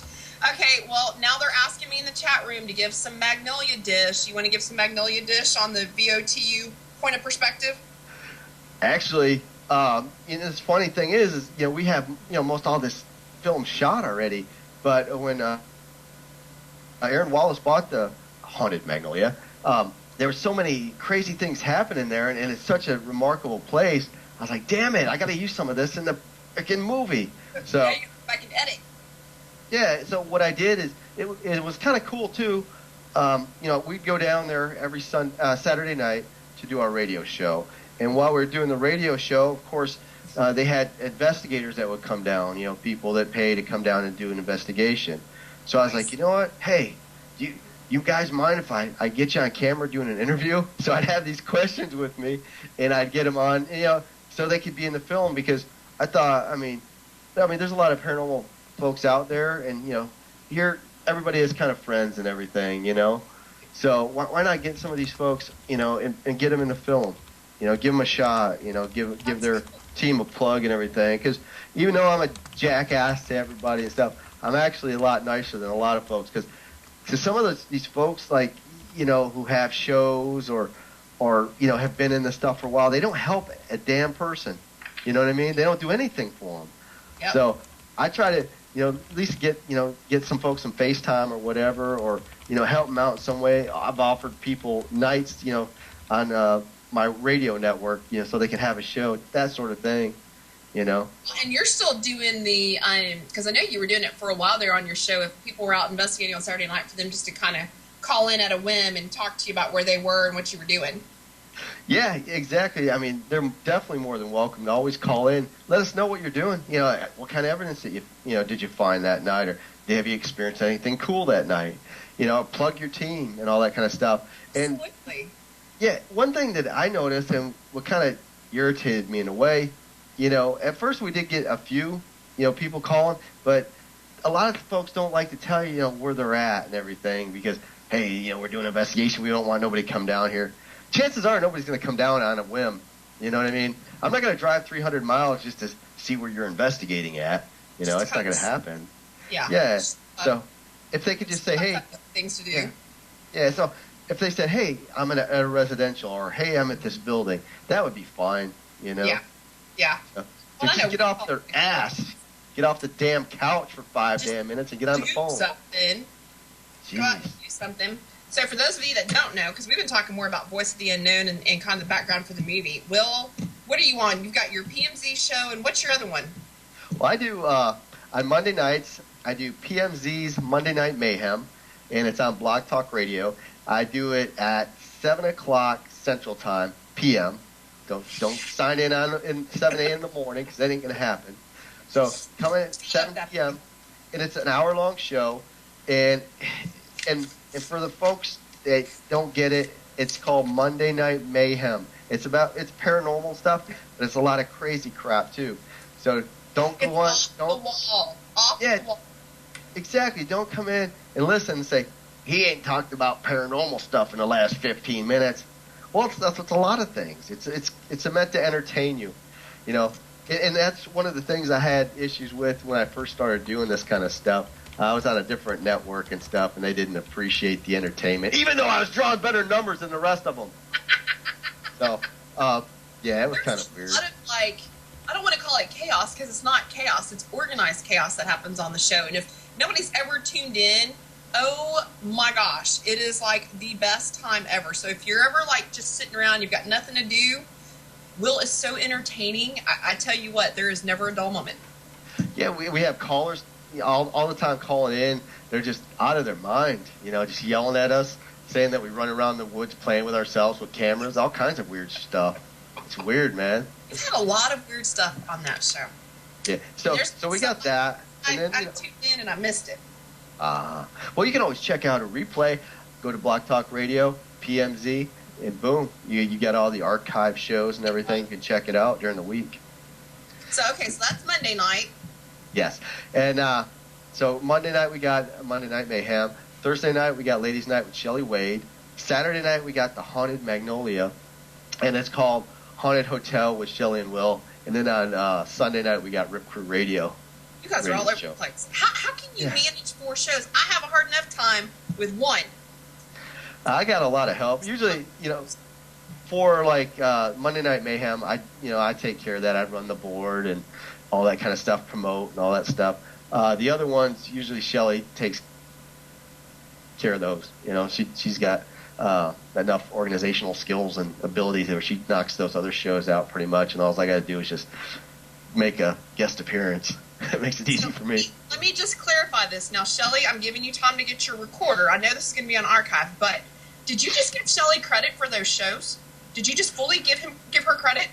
Okay, well, now they're asking me in the chat room to give some Magnolia Dish. You want to give some Magnolia Dish on the VOTU point of perspective? Actually, the funny thing is we have most all this film shot already, but when Aaron Wallace bought the Haunted Magnolia, there were so many crazy things happening there, and it's such a remarkable place. I was like, damn it, I got to use some of this in the freaking movie. So yeah, you can go back and edit. Yeah, so what I did is it was kind of cool too. We'd go down there every Saturday night to do our radio show, and while we were doing the radio show, of course, they had investigators that would come down. People that pay to come down and do an investigation. So I was like, you know what? Hey, do you guys mind if I get you on camera doing an interview? So I'd have these questions with me, and I'd get them on, so they could be in the film, because I thought, I mean, there's a lot of paranormal folks out there, and here everybody is kind of friends and everything, so why not get some of these folks, and get them in the film, give them a shot, give their team a plug and everything, because even though I'm a jackass to everybody and stuff, I'm actually a lot nicer than a lot of folks, because to some of these folks, like who have shows or have been in this stuff for a while, they don't help a damn person, you know what I mean? They don't do anything for them. Yep. So I try to at least get some folks some FaceTime or whatever, or help them out in some way. I've offered people nights on my radio network so they can have a show, that sort of thing. And you're still doing the because I know you were doing it for a while there on your show. If people were out investigating on Saturday night, for them just to kind of call in at a whim and talk to you about where they were and what you were doing. Yeah, exactly. I mean, they're definitely more than welcome to always call in. Let us know what you're doing. What kind of evidence that did you find that night, or have you experienced anything cool that night? Plug your team and all that kind of stuff. And absolutely. Yeah, one thing that I noticed and what kind of irritated me in a way, at first we did get a few, people calling, but a lot of folks don't like to tell you, where they're at and everything, because, hey, we're doing an investigation. We don't want nobody to come down here. Chances are nobody's going to come down on a whim. You know what I mean? I'm not going to drive 300 miles just to see where you're investigating at. It's not going to happen. Yeah. Yeah. So if they could just say, hey. Things to do. Yeah. So if they said, hey, I'm at a residential, or hey, I'm at this building, that would be fine. Yeah. Yeah. So just get off their ass. Get off the damn couch for 5 damn minutes and get on the phone. Something. Go out and do something. So for those of you that don't know, because we've been talking more about Voice of the Unknown and kind of the background for the movie, Will, what are you on? You've got your PMZ show, and what's your other one? Well, I do, on Monday nights, I do PMZ's Monday Night Mayhem, and it's on Blog Talk Radio. I do it at 7 o'clock Central Time, p.m. Don't sign in on 7 a.m. in the morning, because that ain't going to happen. So come in at 7 p.m., and it's an hour-long show, and for the folks that don't get it, it's called Monday Night Mayhem. It's paranormal stuff, but it's a lot of crazy crap too. So don't go on. Off the wall. Exactly. Don't come in and listen and say he ain't talked about paranormal stuff in the last 15 minutes. Well, it's a lot of things. It's meant to entertain you, and that's one of the things I had issues with when I first started doing this kind of stuff. I was on a different network and stuff, and they didn't appreciate the entertainment, even though I was drawing better numbers than the rest of them. So, yeah, it was kind of weird. A lot of, like, I don't want to call it chaos because it's not chaos. It's organized chaos that happens on the show. And if nobody's ever tuned in, oh my gosh, it is like the best time ever. So if you're ever like just sitting around, you've got nothing to do, Will is so entertaining. I tell you what, there is never a dull moment. Yeah, we have callers all the time calling in. They're just out of their mind, just yelling at us, saying that we run around the woods playing with ourselves with cameras, all kinds of weird stuff. It's weird, man. We've had a lot of weird stuff on that show. Yeah, so we got that. And I tuned in and I missed it. Well, you can always check out a replay. Go to Block Talk Radio, PMZ, and boom, you got all the archive shows and everything. You can check it out during the week. So that's Monday night. Yes. And so Monday night we got Monday Night Mayhem. Thursday night we got Ladies Night with Shelley Wade. Saturday night we got the Haunted Magnolia, and it's called Haunted Hotel with Shelley and Will. And then on Sunday night we got Rip Crew Radio. You guys are all over the place. How can you manage 4 shows? I have a hard enough time with 1. I got a lot of help. Usually, for like Monday Night Mayhem, I take care of that. I run the board and all that kind of stuff, promote and all that stuff. The other ones, usually Shelley takes care of those. She's got enough organizational skills and ability where she knocks those other shows out pretty much, and all I got to do is just make a guest appearance. It makes it easy for me. Let me just clarify this. Now, Shelley, I'm giving you time to get your recorder. I know this is going to be on archive, but did you just give Shelley credit for those shows? Did you just fully give her credit?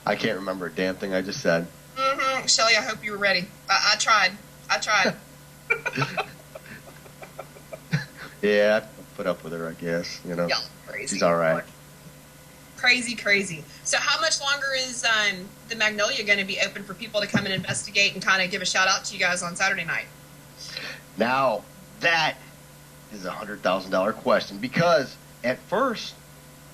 I can't remember a damn thing I just said. Mm-hmm. Shelley, I hope you were ready. I tried. Yeah, I put up with her, I guess. Yeah, crazy. She's all right. Crazy. So how much longer is the Magnolia going to be open for people to come and investigate and kind of give a shout out to you guys on Saturday night? Now, that is a $100,000 question, because at first,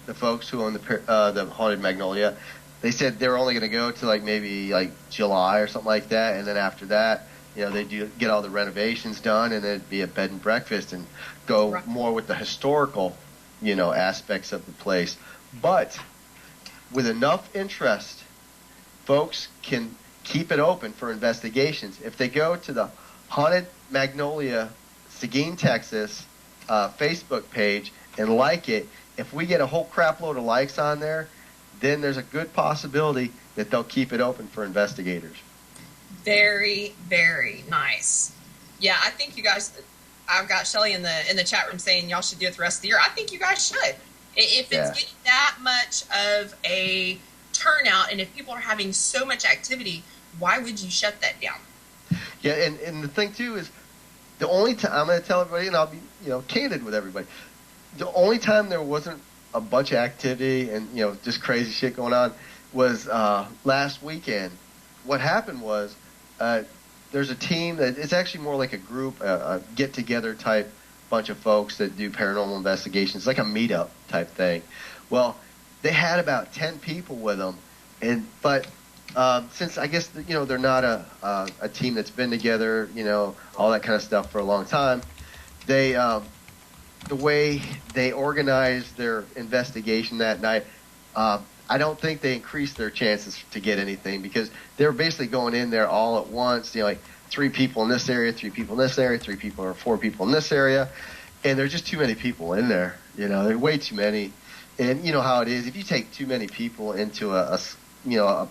the folks who own the Haunted Magnolia, they said they were only going to go to maybe July or something like that, and then after that, they do get all the renovations done, and then it'd be a bed and breakfast and go more with the historical, aspects of the place. But with enough interest, folks can keep it open for investigations. If they go to the Haunted Magnolia, Seguin, Texas, Facebook page and like it, if we get a whole crap load of likes on there, then there's a good possibility that they'll keep it open for investigators. Very, very nice. Yeah, I think you guys. I've got Shelley in the chat room saying y'all should do it the rest of the year. I think you guys should. If it's getting that much of a turnout, and if people are having so much activity, why would you shut that down? Yeah, and the thing too is, the only time I'm going to tell everybody, and I'll be candid with everybody, the only time there wasn't a bunch of activity and just crazy shit going on was last weekend. What happened was there's a team that it's actually more like a group, a get together type bunch of folks that do paranormal investigations, like a meetup type thing. Well, they had about 10 people with them, but since I guess they're not a team that's been together, all that kind of stuff for a long time, they the way they organized their investigation that night, I don't think they increased their chances to get anything, because they were basically going in there all at once, 3 people in this area, 3 people in this area, 3 people or 4 people in this area, and there's just too many people in there. There are way too many, and you know how it is. If you take too many people into a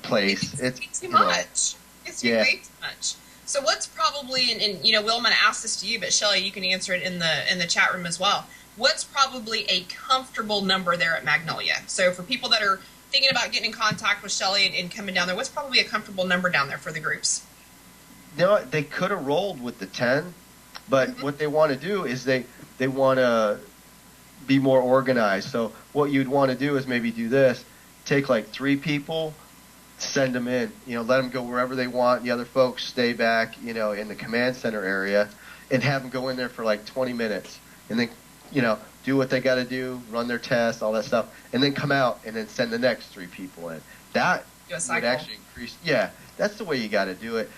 place, it's too much. It's way too much. So what's probably, and Will, I'm going to ask this to you, but Shelley, you can answer it in the chat room as well. What's probably a comfortable number there at Magnolia? So for people that are thinking about getting in contact with Shelley and coming down there, what's probably a comfortable number down there for the groups? They could have rolled with the 10, but what they want to do is they want to be more organized. So what you'd want to do is maybe do this: take 3 people, send them in, let them go wherever they want. The other folks stay back, in the command center area, and have them go in there for 20 minutes, and then, do what they got to do, run their tests, all that stuff, and then come out and then send the next 3 people in. That would actually increase. Yeah, That's the way you got to do it.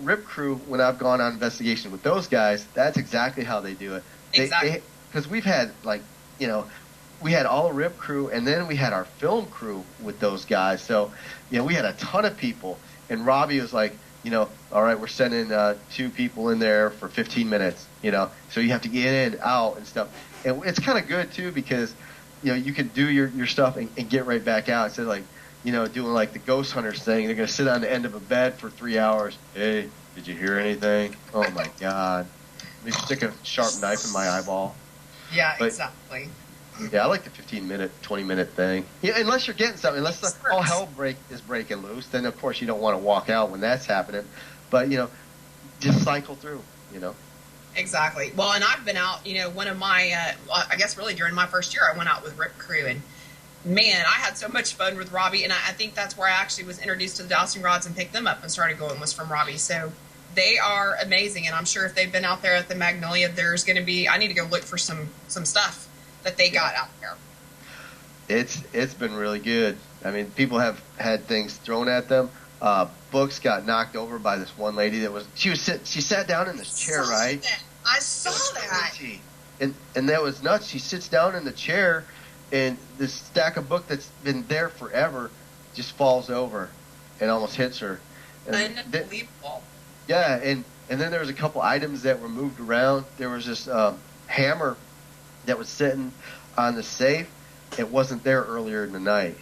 Rip Crew, when I've gone on investigation with those guys, that's exactly how they do it. Exactly. Because we've had, like, you know, we had all the Rip Crew, and then we had our film crew with those guys. So, you know, we had a ton of people. And Robbie was like, you know, all right, we're sending 2 people in there for 15 minutes, you know. So you have to get in, out, and stuff. And it's kind of good, too, because, you know, you can do your stuff and get right back out instead of, like, you know, doing like the ghost hunters thing. They're going to sit on the end of a bed for 3 hours. Hey, did you hear anything? Oh, my God. Let me stick a sharp knife in my eyeball. Yeah, exactly. Yeah, I like the 15-minute, 20-minute thing. Yeah, unless you're getting something, unless all hell is breaking loose, then, of course, you don't want to walk out when that's happening. But, you know, just cycle through, you know. Exactly. Well, and I've been out, you know, one of my, I guess really during my first year, I went out with Rip Crew, and man, I had so much fun with Robbie, and I think that's where I actually was introduced to the dowsing rods and picked them up and started going was from Robbie. So they are amazing, and I'm sure if they've been out there at the Magnolia, there's going to be, I need to go look for some stuff that they got out there. It's been really good. I mean, people have had things thrown at them. Books got knocked over by this one lady that was, she sat down in this chair, right? I saw that. And that was nuts. She sits down in the chair, and this stack of book that's been there forever just falls over and almost hits her. And unbelievable. Yeah, and then there was a couple items that were moved around. There was this hammer that was sitting on the safe. It wasn't there earlier in the night,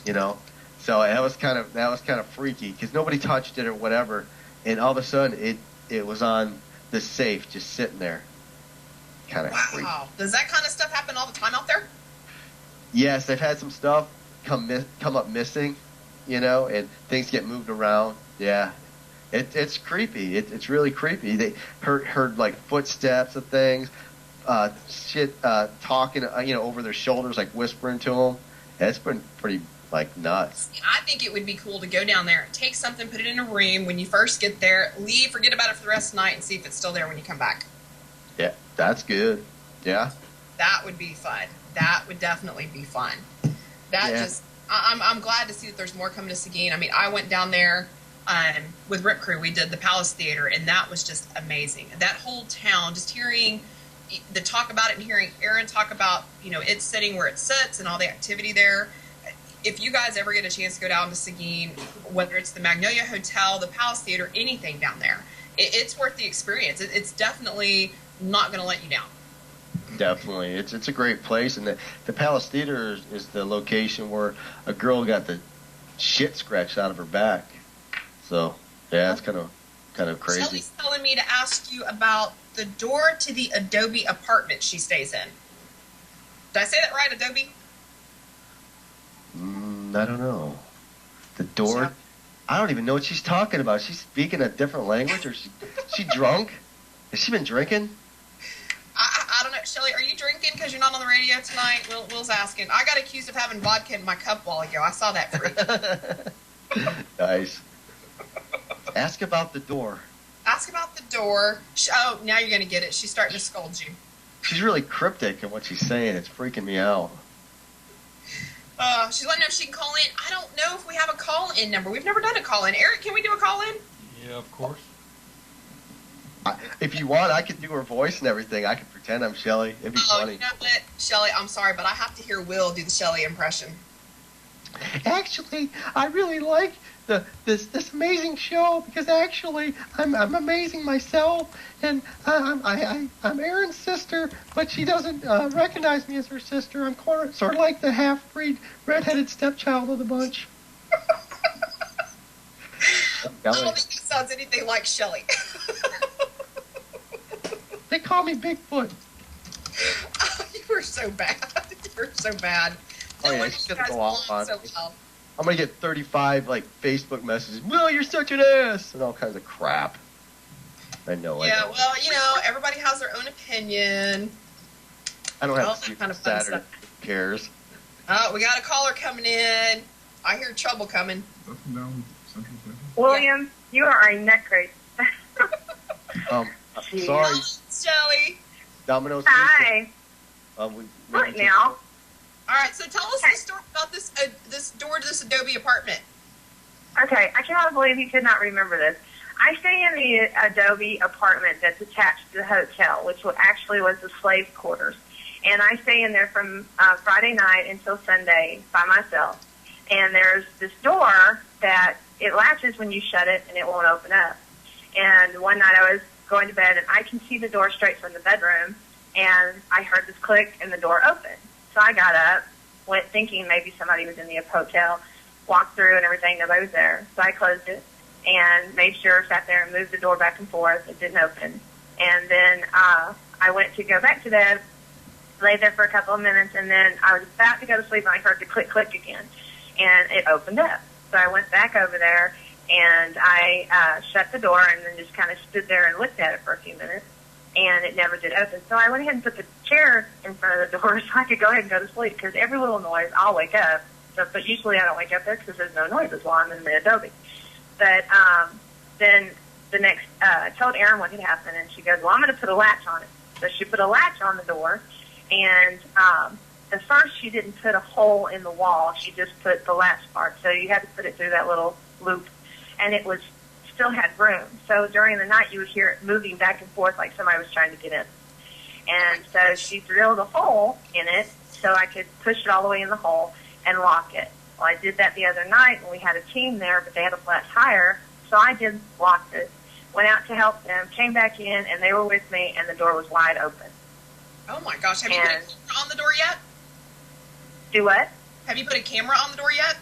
you know. So that was kind of freaky because nobody touched it or whatever, and all of a sudden it was on the safe just sitting there. Kind of freaky. Wow. Does that kind of stuff happen all the time out there? Yes, they've had some stuff come up missing, you know, and things get moved around. Yeah, it's creepy. It's really creepy. They heard like footsteps of things, talking, you know, over their shoulders, like whispering to them. It's been pretty like nuts. I think it would be cool to go down there, take something, put it in a room when you first get there, leave, forget about it for the rest of the night, and see if it's still there when you come back. Yeah, that's good. Yeah. That would be fun. That would definitely be fun. I'm glad to see that there's more coming to Seguin. I mean, I went down there with Rip Crew. We did the Palace Theater, and that was just amazing. That whole town, just hearing the talk about it and hearing Aaron talk about, you know, it sitting where it sits and all the activity there. If you guys ever get a chance to go down to Seguin, whether it's the Magnolia Hotel, the Palace Theater, anything down there, it's worth the experience. It's definitely not going to let you down. Definitely. It's a great place, and the Palace Theater is the location where a girl got the shit scratched out of her back. So, yeah, it's kind of crazy. Shelly's telling me to ask you about the door to the Adobe apartment she stays in. Did I say that right, Adobe? I don't know. The door? I don't even know what she's talking about. She's speaking a different language, or she drunk? Has she been drinking? I don't know. Shelly, are you drinking because you're not on the radio tonight? Will's asking. I got accused of having vodka in my cup a while ago. I saw that freak. Nice. Ask about the door. Ask about the door. Oh, now you're going to get it. She's starting to scold you. She's really cryptic in what she's saying. It's freaking me out. She's letting know if she can call in. I don't know if we have a call-in number. We've never done a call-in. Eric, can we do a call-in? Yeah, of course. If you want, I could do her voice and everything. I could pretend I'm Shelly. It'd be funny. You know what, Shelly, I'm sorry, but I have to hear Will do the Shelly impression. Actually, I really like this amazing show because actually I'm amazing myself, and I'm Aaron's sister, but she doesn't recognize me as her sister. I'm sort of like the half-breed redheaded stepchild of the bunch. I don't think that sounds anything like Shelly. They call me Bigfoot. Oh, you were so bad. You were so bad. Oh, yeah, she's going to go off on me. I'm going to get 35, like, Facebook messages. Well, you're such an ass! And all kinds of crap. I know. Yeah, well, you know, everybody has their own opinion. I don't have to see kind of Saturday. Who cares? Oh, we got a caller coming in. I hear trouble coming. William, you are a nutcase. Sorry. Shelly. Domino's. Hi. Right now. All right, so tell us the story about this door to this Adobe apartment. Okay, I cannot believe you could not remember this. I stay in the Adobe apartment that's attached to the hotel, which actually was the slave quarters. And I stay in there from Friday night until Sunday by myself. And there's this door that it latches when you shut it and it won't open up. And one night I was going to bed and I can see the door straight from the bedroom, and I heard this click and the door opened. So I got up, went thinking maybe somebody was in the hotel, walked through and everything, nobody was there. So I closed it and made sure, sat there and moved the door back and forth. It didn't open. And then I went to go back to bed, laid there for a couple of minutes, and then I was about to go to sleep and I heard the click, click again. And it opened up. So I went back over there and I shut the door and then just kind of stood there and looked at it for a few minutes. And it never did open. So I went ahead and put the chair in front of the door so I could go ahead and go to sleep, because every little noise, I'll wake up. So, but usually I don't wake up there because there's no noises while I'm in the Adobe. But then the next, I told Erin what had happened, and she goes, well, I'm going to put a latch on it. So she put a latch on the door, and at first she didn't put a hole in the wall. She just put the latch part. So you had to put it through that little loop, and it was still had room. So during the night you would hear it moving back and forth like somebody was trying to get in. And so she drilled a hole in it so I could push it all the way in the hole and lock it. Well, I did that the other night when we had a team there, but they had a flat tire, so I did lock it, went out to help them, came back in, and they were with me, and the door was wide open. Oh my gosh, have you put a camera on the door yet? Do what? Have you put a camera on the door yet?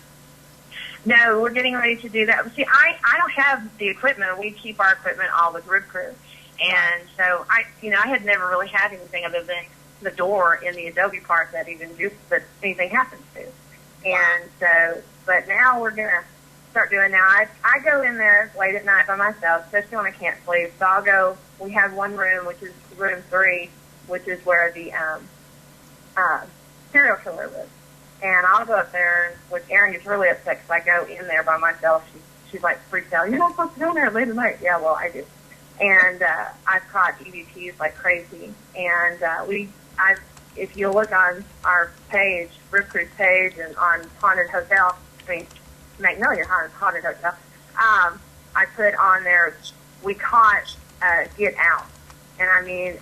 No, we're getting ready to do that. See, I don't have the equipment. We keep our equipment all with Rib Crew. And so I had never really had anything other than the door in the Adobe part that anything happens to. And so, but now we're going to start doing now. I go in there late at night by myself, especially when I can't sleep. So I'll go, we have one room, which is room 3, which is where the serial killer lives. And I'll go up there, which Erin gets really upset because I go in there by myself. She's like freaked out. You're not supposed to go in there late at night. Yeah, well, I do. And I've caught EVPs like crazy. And if you look on our page, Rip Crew page, and on Haunted Hotel, Magnolia Haunted Hotel, I put on there, we caught Get Out. And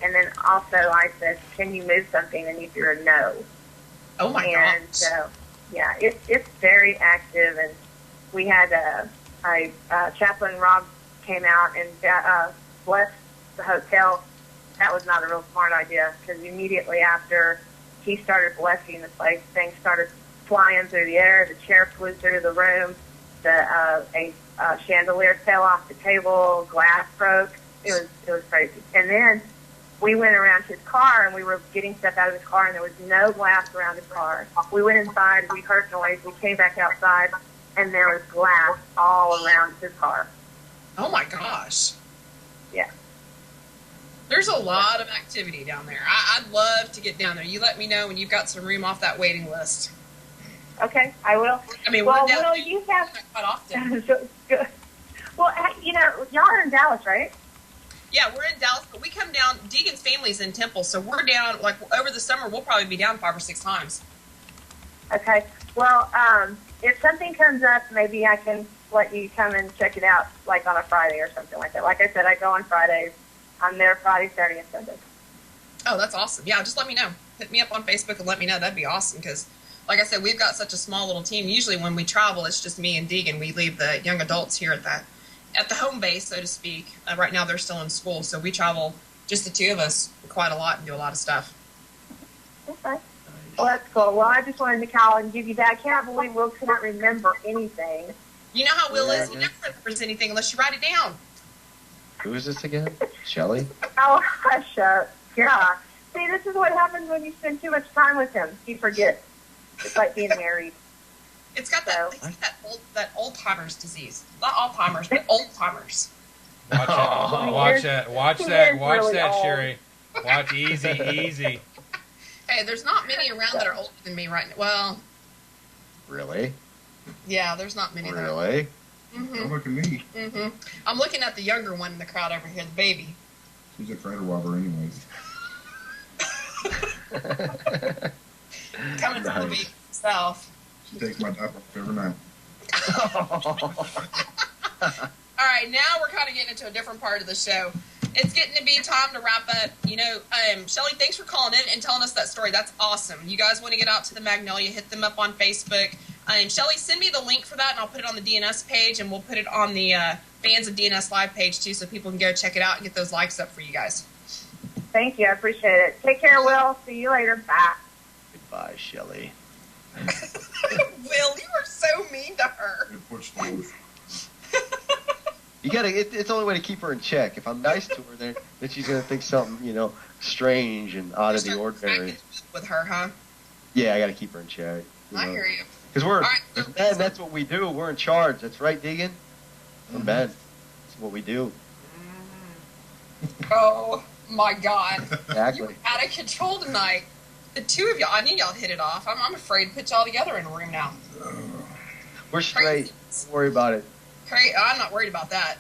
and then also I said, can you move something? And you threw a no. Oh my gosh. And so, yeah, it's very active. And we had Chaplain Rob came out and blessed the hotel. That was not a real smart idea, because immediately after he started blessing the place, things started flying through the air. The chair flew through the room. A chandelier fell off the table. Glass broke. It was crazy. And then we went around his car, and we were getting stuff out of his car, and there was no glass around his car. We went inside. We heard noise. We came back outside, and there was glass all around his car. Oh my gosh. Yeah. There's a lot of activity down there. I'd love to get down there. You let me know when you've got some room off that waiting list. Okay, I will. Well, we're down you have quite often. Well, y'all are in Dallas, right? Yeah, we're in Dallas, but we come down. Deegan's family's in Temple, so we're down. Like over the summer, we'll probably be down 5 or 6 times. Okay. Well, if something comes up, maybe I can let you come and check it out, like on a Friday or something like that. Like I said, I go on Fridays. I'm there Friday, Saturday, and Sunday. Oh, that's awesome. Yeah, just let me know. Hit me up on Facebook and let me know. That'd be awesome, because, like I said, we've got such a small little team. Usually when we travel, it's just me and Deegan. We leave the young adults here at the home base, so to speak. Right now they're still in school, so we travel, just the 2 of us, quite a lot and do a lot of stuff. Okay. Well, that's cool. Well, I just wanted to call and give you that. I can't believe Will cannot remember anything. You know how Will is. He never remembers anything unless you write it down. Who is this again? Shelley? Oh, hush up. Yeah. See, this is what happens when you spend too much time with him. He forgets. It's like being married. It's got that old-timers disease. Not Alzheimer's, but old-timers. Watch that, really Sherry. Watch easy. Hey, there's not many around that are older than me right now. Well, really? Yeah, there's not many. Really? Mm-hmm. Don't look at me. Mm-hmm. I'm looking at the younger one in the crowd over here, the baby. She's a crater robber anyways. Coming from the baby himself. She takes my diaper every night. All right, now we're kind of getting into a different part of the show. It's getting to be time to wrap up. You know, Shelly, thanks for calling in and telling us that story. That's awesome. You guys want to get out to the Magnolia, hit them up on Facebook. Shelly, send me the link for that, and I'll put it on the DNS page, and we'll put it on the Fans of DNS Live page, too, so people can go check it out and get those likes up for you guys. Thank you. I appreciate it. Take care, Will. See you later. Bye. Goodbye, Shelly. Will, you are so mean to her. You gotta. It's the only way to keep her in check. If I'm nice to her, then she's gonna think something, strange and out of the ordinary. With her, huh? Yeah, I gotta keep her in check. I hear you. Because we're right, so, men. That's what we do. We're in charge. That's right, Deegan. We're men. That's what we do. Oh my God! Exactly. You're out of control tonight. The two of y'all. I need y'all to hit it off. I'm afraid to put y'all together in a room now. We're straight. Don't worry about it. Great. I'm not worried about that.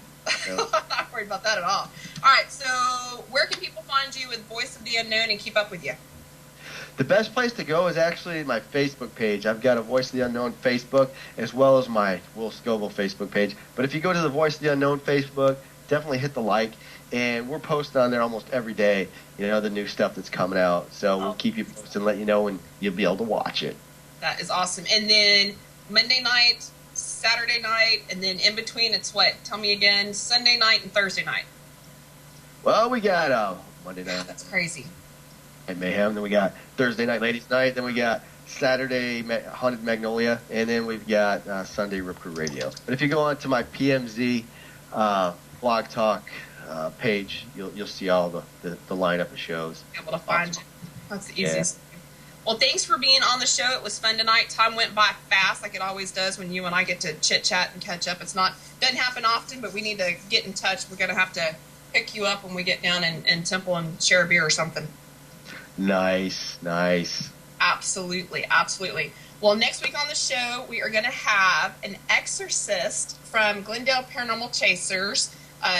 No. I'm not worried about that at all. All right, so where can people find you with Voice of the Unknown and keep up with you? The best place to go is actually my Facebook page. I've got a Voice of the Unknown Facebook as well as my Will Scoville Facebook page. But if you go to the Voice of the Unknown Facebook, definitely hit the like. And we're posting on there almost every day, the new stuff that's coming out. So we'll keep you posted and let you know when you'll be able to watch it. That is awesome. And then Monday night, Saturday night, and then in between it's what? Tell me again. Sunday night and Thursday night. Well, we got Monday night. That's crazy. At Mayhem. Then we got Thursday night Ladies Night. Then we got Saturday Haunted Magnolia. And then we've got Sunday Rip Crew Radio. But if you go on to my PMZ blog talk page, you'll see all the lineup of shows. Be able to find you. That's the easiest. Yeah. Well, thanks for being on the show. It was fun tonight. Time went by fast, like it always does when you and I get to chit chat and catch up. Doesn't happen often, but we need to get in touch. We're gonna have to pick you up when we get down in Temple and share a beer or something. Nice. Absolutely. Well, next week on the show, we are going to have an exorcist from Glendale Paranormal Chasers,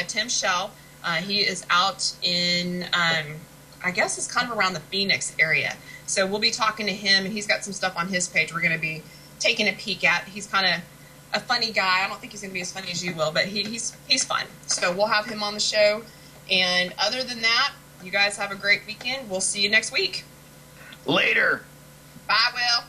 Tim Shell. He is out in, I guess it's kind of around the Phoenix area. So we'll be talking to him, and he's got some stuff on his page we're going to be taking a peek at. He's kind of a funny guy. I don't think he's going to be as funny as you will, but he's fun. So we'll have him on the show. And other than that, you guys have a great weekend. We'll see you next week. Later. Bye, Will.